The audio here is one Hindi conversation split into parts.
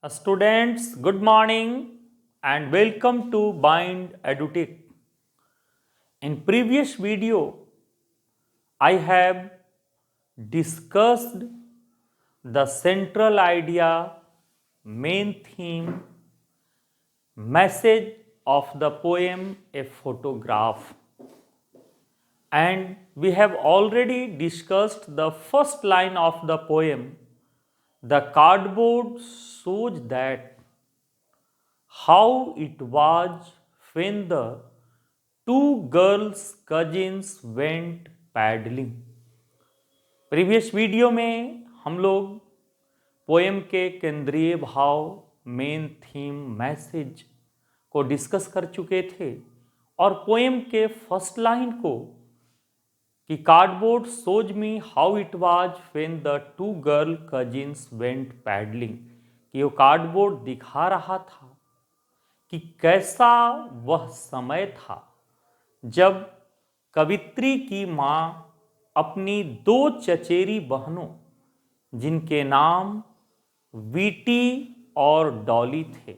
Students, good morning and welcome to Bind EduTech. In previous video, I have discussed the central idea, main theme, message of the poem A Photograph. And we have already discussed the first line of the poem. The cardboard shows that how it was when the two girls cousins went paddling. Previous video में हम लोग पोएम के केंद्रीय भाव, मेन थीम, मैसेज को डिस्कस कर चुके थे और पोएम के फर्स्ट लाइन को कि cardboard shows me how it was when the two girl cousins went paddling, कि वो कार्डबोर्ड दिखा रहा था कि कैसा वह समय था जब कवित्री की माँ अपनी दो चचेरी बहनों, जिनके नाम वीटी और डॉली थे,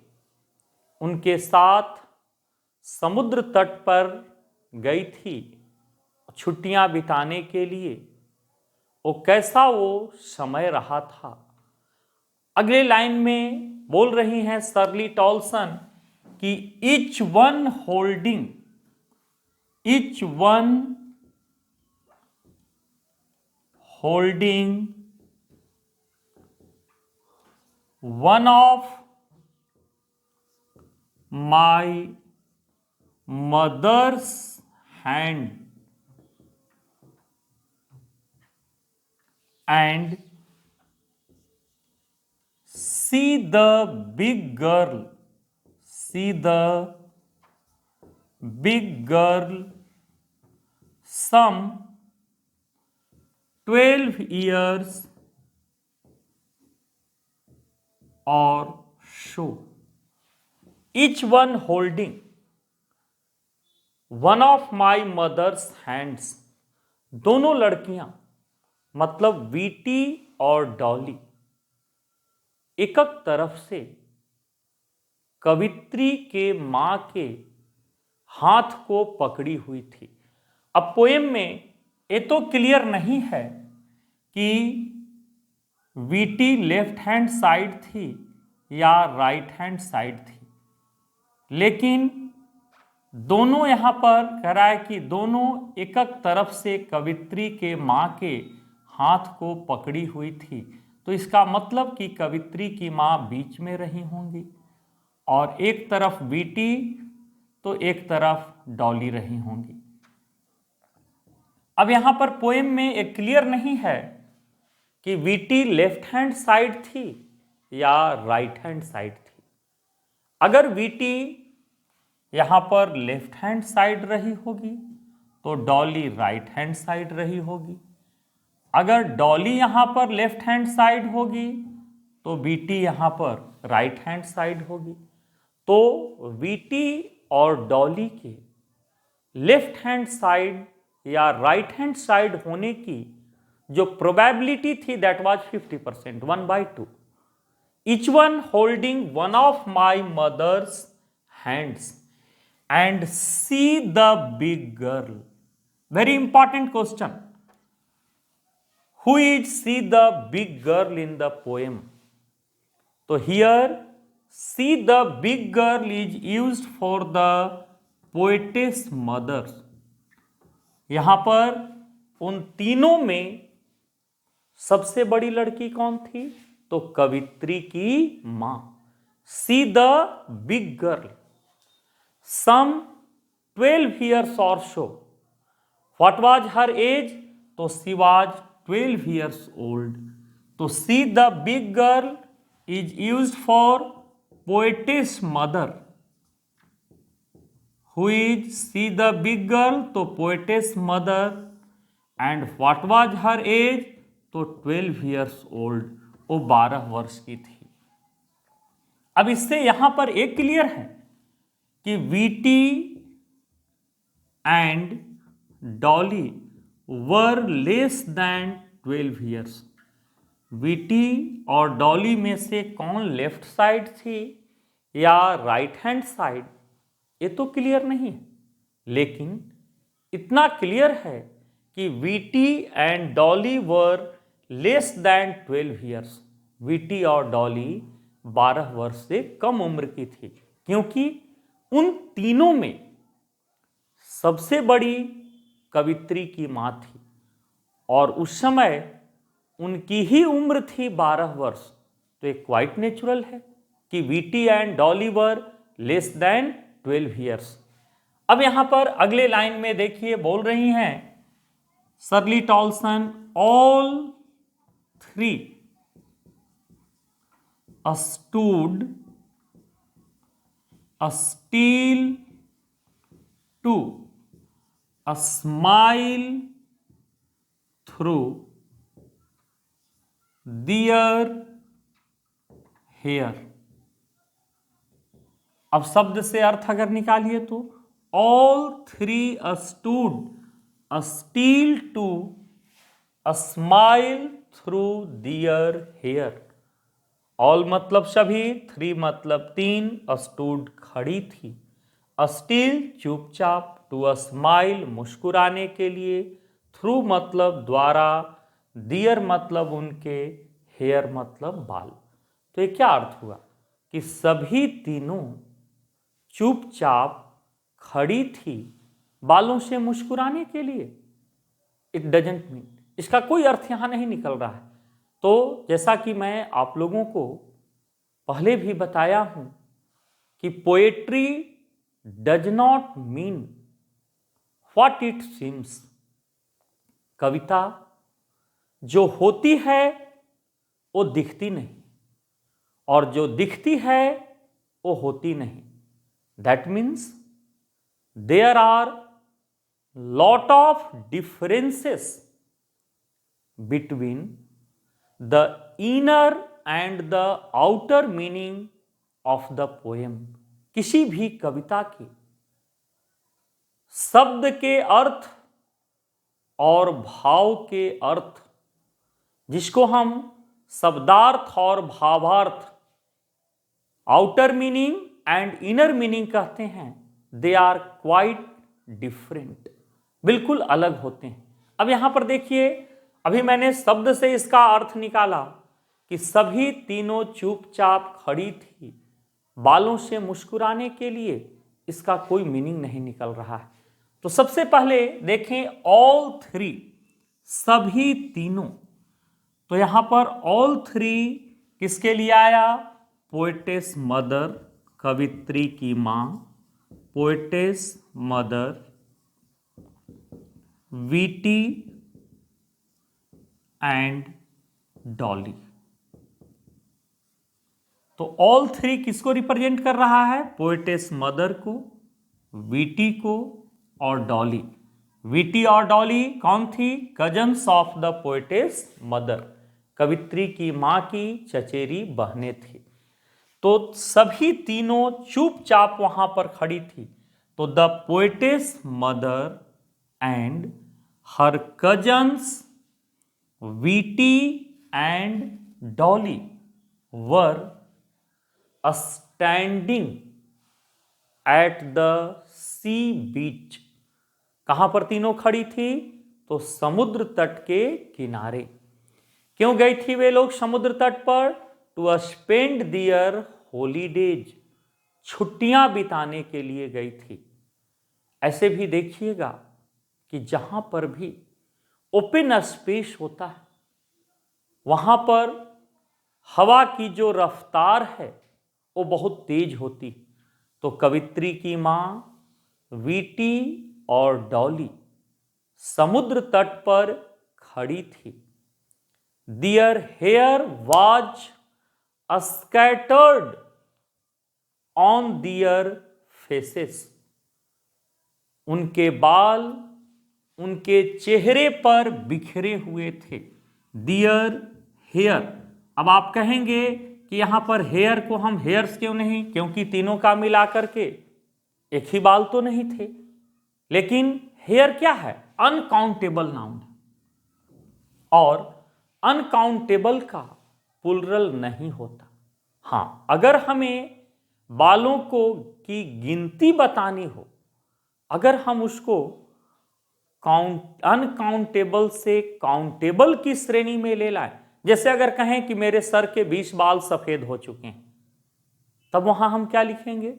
उनके साथ समुद्र तट पर गई थी छुट्टियां बिताने के लिए। वो कैसा वो समय रहा था। अगले लाइन में बोल रही हैं शर्ली टॉल्सन कि each one holding one of my mother's hand and see the big girl some 12 years or so, each one holding one of my mother's hands। दोनों लड़कियां मतलब वीटी और डॉली एक तरफ से कवित्री के मां के हाथ को पकड़ी हुई थी। अब पोएम में ये तो क्लियर नहीं है कि वीटी लेफ्ट हैंड साइड थी या राइट हैंड साइड थी, लेकिन दोनों यहां पर कह रहा है कि दोनों एक तरफ से कवित्री के मां के हाथ को पकड़ी हुई थी। तो इसका मतलब कि कवित्री की मां बीच में रही होंगी और एक तरफ वीटी तो एक तरफ डॉली रही होंगी। अब यहां पर पोएम में एक क्लियर नहीं है कि वीटी लेफ्ट हैंड साइड थी या राइट हैंड साइड थी। अगर वीटी यहां पर लेफ्ट हैंड साइड रही होगी तो डॉली राइट हैंड साइड रही होगी। अगर डॉली यहां पर लेफ्ट हैंड साइड होगी तो वीटी यहां पर राइट हैंड साइड होगी। तो वीटी और डॉली के लेफ्ट हैंड साइड या राइट हैंड साइड होने की जो प्रोबेबिलिटी थी that was 50%, 1/2। Each one holding one of my mother's hands and see the big girl. Very important question, who is see the big girl in the poem? So here see the big girl is used for the poetess mother। यहां पर उन तीनों में सबसे बड़ी लड़की कौन थी? तो कवित्री की मां। See the big girl some 12 years or so। What was her age? तो she was 12 years old। तो see the big girl is used for poetess mother। Who is see the big girl? तो poetess mother। and what was her age? तो 12 years old। वो 12 वर्ष की थी। अब इससे यहां पर एक क्लियर है कि VT and Dolly were less than 12 years। VT और डॉली में से कौन लेफ्ट साइड थी या राइट हैंड साइड, ये तो क्लियर नहीं है, लेकिन इतना क्लियर है कि VT and Dolly were less than 12 years. VT और डॉली 12 वर्ष से कम उम्र की थी, क्योंकि उन तीनों में सबसे बड़ी कवित्री की मां थी और उस समय उनकी ही उम्र थी 12 वर्ष। तो ये क्वाइट नेचुरल है कि VT and Dolly were less than 12 years. अब यहां पर अगले लाइन में देखिए बोल रही हैं Shirley Toulson, all three stood still to smile through their hair। अब शब्द से अर्थ अगर निकालिए तो all three stood still to smile through their hair। All मतलब सभी, थ्री मतलब तीन, स्टूड खड़ी थी, स्टिल चुपचाप, टू स्माइल मुस्कुराने के लिए, थ्रू मतलब द्वारा, दियर मतलब उनके, हेयर मतलब बाल। तो ये क्या अर्थ हुआ कि सभी तीनों चुपचाप खड़ी थी बालों से मुस्कुराने के लिए। इट डजंट मीन, इसका कोई अर्थ यहां नहीं निकल रहा है। तो जैसा कि मैं आप लोगों को पहले भी बताया हूं कि poetry does not mean what it seems. कविता जो होती है वो दिखती नहीं, और जो दिखती है वो होती नहीं। That means there are lot of differences between the inner and the outer meaning of the poem। किसी भी कविता के शब्द के अर्थ और भाव के अर्थ, जिसको हम शब्दार्थ और भावार्थ, outer meaning and inner meaning कहते हैं, दे आर क्वाइट डिफरेंट, बिल्कुल अलग होते हैं। अब यहां पर देखिए, अभी मैंने शब्द से इसका अर्थ निकाला कि सभी तीनों चुपचाप खड़ी थी बालों से मुस्कुराने के लिए। इसका कोई मीनिंग नहीं निकल रहा है। तो सबसे पहले देखें ऑल थ्री, सभी तीनों। तो यहां पर ऑल थ्री किसके लिए आया? पोएटेस मदर, कवित्री की मां, poetess mother, VT and Dolly. तो ऑल थ्री किसको रिप्रेजेंट कर रहा है? पोएटेस मदर को, वीटी को और डॉली। वीटी और डॉली कौन थी? Cousins of the poetess mother, कवित्री की मां की चचेरी बहनें थी। तो सभी तीनों चुपचाप वहां पर खड़ी थी। तो the poetess mother and her cousins Betty and Dolly were standing at the sea beach. कहां पर तीनों खड़ी थी? तो समुद्र तट के किनारे। क्यों गई थी वे लोग समुद्र तट पर? टू स्पेंड दियर हॉलीडेज, छुट्टियां बिताने के लिए गई थी। ऐसे भी देखिएगा कि जहां पर भी ओपन स्पेस होता है वहां पर हवा की जो रफ्तार है वो बहुत तेज होती। तो कवित्री की मां, वीटी और डॉली समुद्र तट पर खड़ी थी। Their hair was scattered on their faces. उनके बाल उनके चेहरे पर बिखरे हुए थे। Their hair. अब आप कहेंगे कि यहां पर हेयर को हम हेयर्स क्यों नहीं? क्योंकि तीनों का मिलाकर के एक ही बाल तो नहीं थे। लेकिन हेयर क्या है? Uncountable noun. और अनकाउंटेबल का प्लुरल नहीं होता। हाँ, अगर हमें बालों को की गिनती बतानी हो, अगर हम उसको अनकाउंटेबल से काउंटेबल की श्रेणी में ले लाएं, जैसे अगर कहें कि मेरे सर के 20 बाल सफेद हो चुके हैं, तब वहां हम क्या लिखेंगे?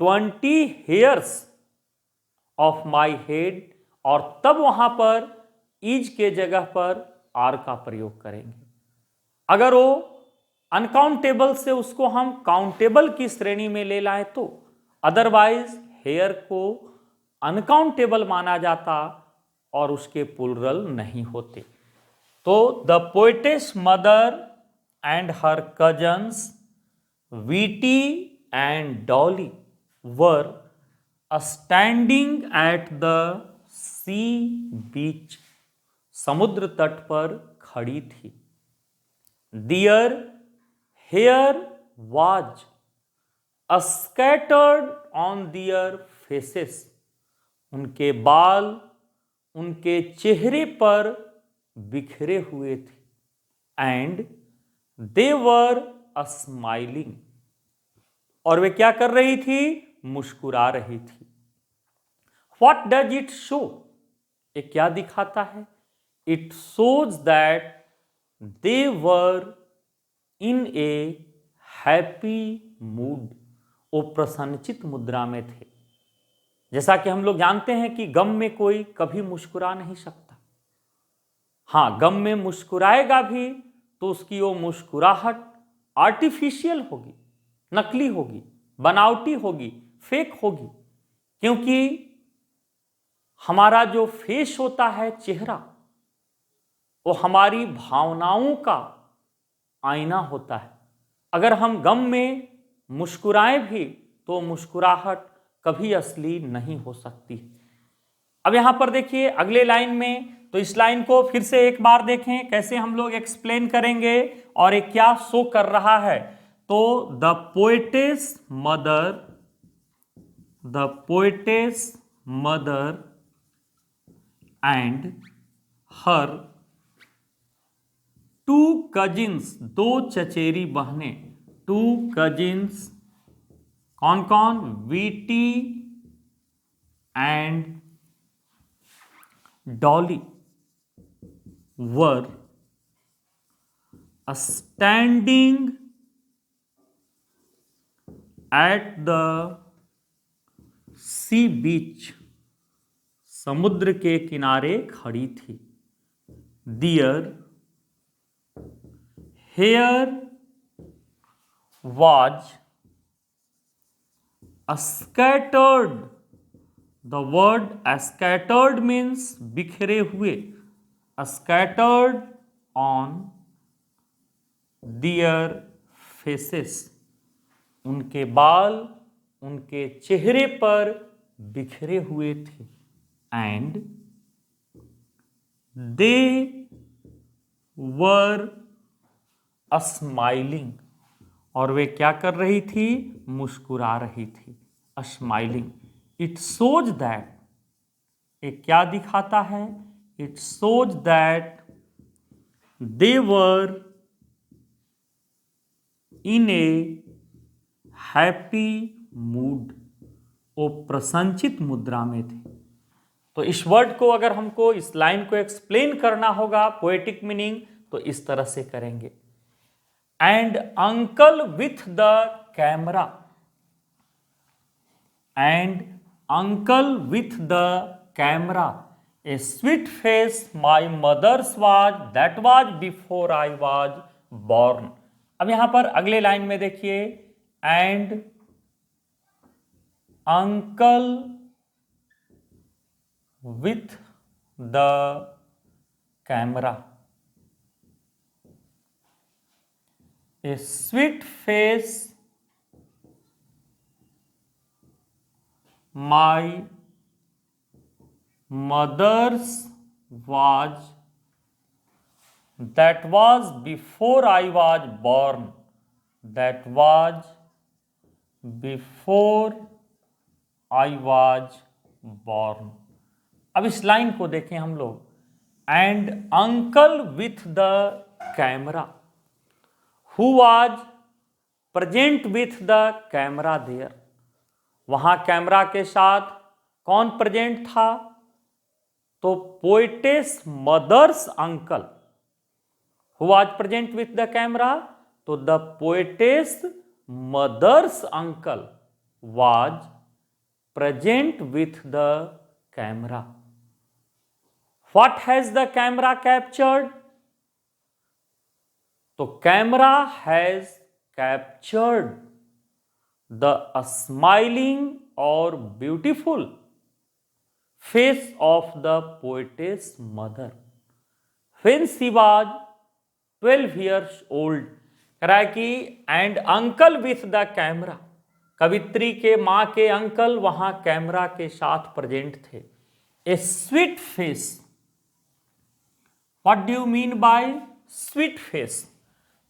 20 हेयर्स ऑफ माई हेड, और तब वहां पर इज के जगह पर आर का प्रयोग करेंगे। अगर वो अनकाउंटेबल से उसको हम काउंटेबल की श्रेणी में ले लाए तो, अदरवाइज हेयर को अनकाउंटेबल माना जाता और उसके प्लुरल नहीं होते। तो the poetess mother and her cousins Betty and Dolly were standing at the sea beach, समुद्र तट पर खड़ी थी। Their hair was scattered on their faces, उनके बाल उनके चेहरे पर बिखरे हुए थे। एंड दे वर स्माइलिंग, और वे क्या कर रही थी? मुस्कुरा रही थी। What does it show? ये क्या दिखाता है? It shows that they were in A happy mood, वो प्रसन्नचित मुद्रा में थे। जैसा कि हम लोग जानते हैं कि गम में कोई कभी मुस्कुरा नहीं सकता। हाँ, गम में मुस्कुराएगा भी तो उसकी वो मुस्कुराहट आर्टिफिशियल होगी, नकली होगी, बनावटी होगी, फेक होगी, क्योंकि हमारा जो फेस होता है, चेहरा, वो हमारी भावनाओं का आईना होता है। अगर हम गम में मुस्कुराएं भी तो मुस्कुराहट कभी असली नहीं हो सकती। अब यहां पर देखिए अगले लाइन में, तो इस लाइन को फिर से एक बार देखें कैसे हम लोग एक्सप्लेन करेंगे और ये क्या शो कर रहा है। तो the poetess mother and her two cousins, दो चचेरी बहनें, टू कजिन्स, कौन कौन? Betty and Dolly were standing at the sea beach, समुद्र के किनारे खड़ी थी। Their hair was scattered, the word scattered means बिखरे हुए, स्कैटर्ड ऑन दियर फेसेस, उनके बाल उनके चेहरे पर बिखरे हुए थे। एंड दे वर स्माइलिंग, और वे क्या कर रही थी? मुस्कुरा रही थी। स्माइलिंग, इट शोज दैट, ये क्या दिखाता है? It shows that they were in A happy mood, वो प्रसन्नचित मुद्रा में थे। तो इस वर्ड को अगर हमको, इस लाइन को एक्सप्लेन करना होगा पोएटिक मीनिंग, तो इस तरह से करेंगे। And uncle with the camera, and uncle with the camera, a sweet face my mother's was, that was before I was born. अब यहां पर अगले लाइन में देखिए, and uncle with the camera, a sweet face my mother's was, that was before I was born, that was before I was born. अब इस लाइन को देखें हम लोग, and uncle with the camera? Who was present with the camera there? वहां कैमरा के साथ कौन प्रेजेंट था? तो poetess mother's uncle. Who was present with the camera? तो the poetess mother's uncle was present with the camera. What has the camera captured? तो camera has captured the smiling और beautiful face of the poetess mother when she was 12 years old. कह रहा है कि and uncle with the camera. कवित्री के मां के अंकल वहां कैमरा के साथ प्रेजेंट थे. A sweet face. What do you mean by sweet face?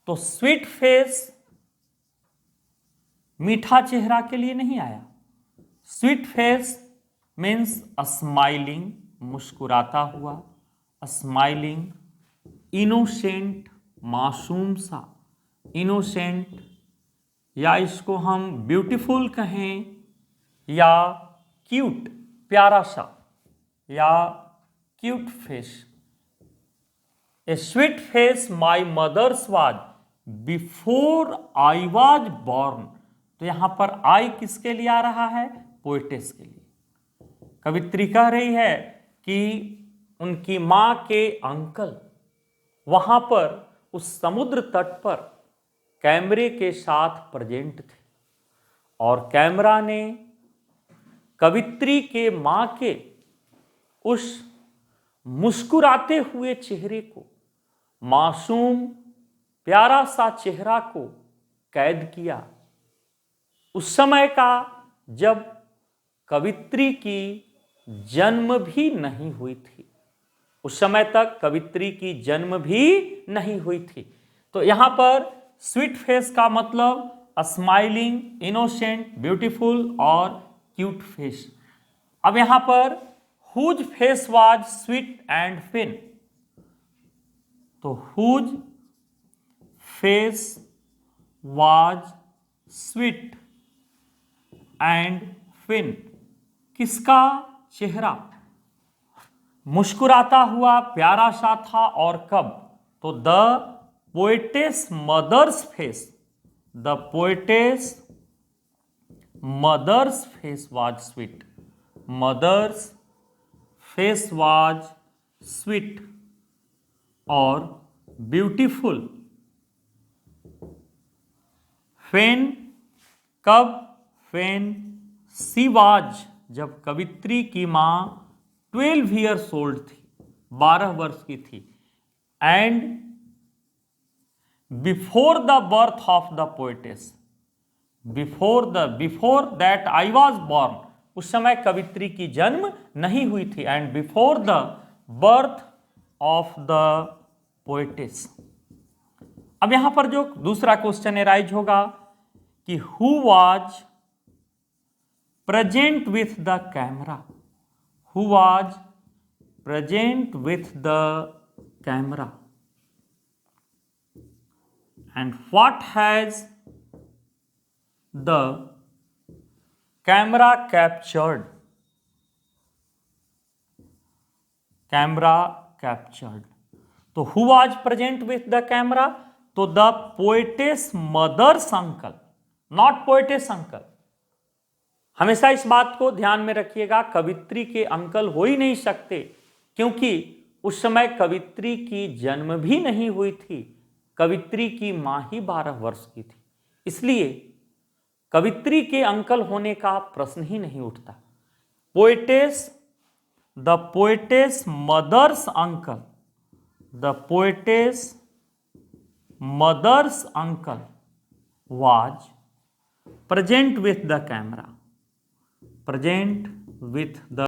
तो sweet face मीठा चेहरा के लिए नहीं आया. Sweet face मीन्स स्माइलिंग, मुस्कुराता हुआ, स्माइलिंग, इनोसेंट, मासूम सा, इनोसेंट, या इसको हम ब्यूटीफुल कहें, या क्यूट, प्यारा सा, या cute face. A sweet face my mother's was before I was born. तो यहां पर आई किसके लिए आ रहा है? पोएटेस के लिए. कवित्री कह रही है कि उनकी मां के अंकल वहां पर उस समुद्र तट पर कैमरे के साथ प्रेजेंट थे और कैमरा ने कवित्री के मां के उस मुस्कुराते हुए चेहरे को, मासूम प्यारा सा चेहरा को कैद किया. उस समय का जब कवित्री की जन्म भी नहीं हुई थी. उस समय तक कवित्री की जन्म भी नहीं हुई थी. तो यहां पर स्वीट फेस का मतलब स्माइलिंग, इनोसेंट, ब्यूटीफुल और क्यूट फेस. अब यहां पर whose face was sweet and fine. तो whose face was sweet and fine. किसका चेहरा मुस्कुराता हुआ प्यारा सा था और कब? तो the poetess mother's face, the poetess mother's face was sweet, mother's face was sweet और ब्यूटीफुल. फेन कब? फेन सी वाज, जब कवित्री की मां 12 ईयर्स ओल्ड थी, 12 वर्ष की थी. And before the birth of the poetess, before that I was born. उस समय कवित्री की जन्म नहीं हुई थी. And before the birth of the poetess. अब यहां पर जो दूसरा क्वेश्चन एराइज होगा कि who was present with the camera? Who was present with the camera? And what has the camera captured? Camera captured. तो who was present with the camera? तो the poetess mother's uncle, not poetess uncle. हमेशा इस बात को ध्यान में रखिएगा, कवित्री के अंकल हो ही नहीं सकते क्योंकि उस समय कवित्री की जन्म भी नहीं हुई थी. कवित्री की मां ही 12 वर्ष की थी. इसलिए कवित्री के अंकल होने का प्रश्न ही नहीं उठता. Poetess, the poetess mother's uncle, the poetess mother's uncle was present with the camera, present with the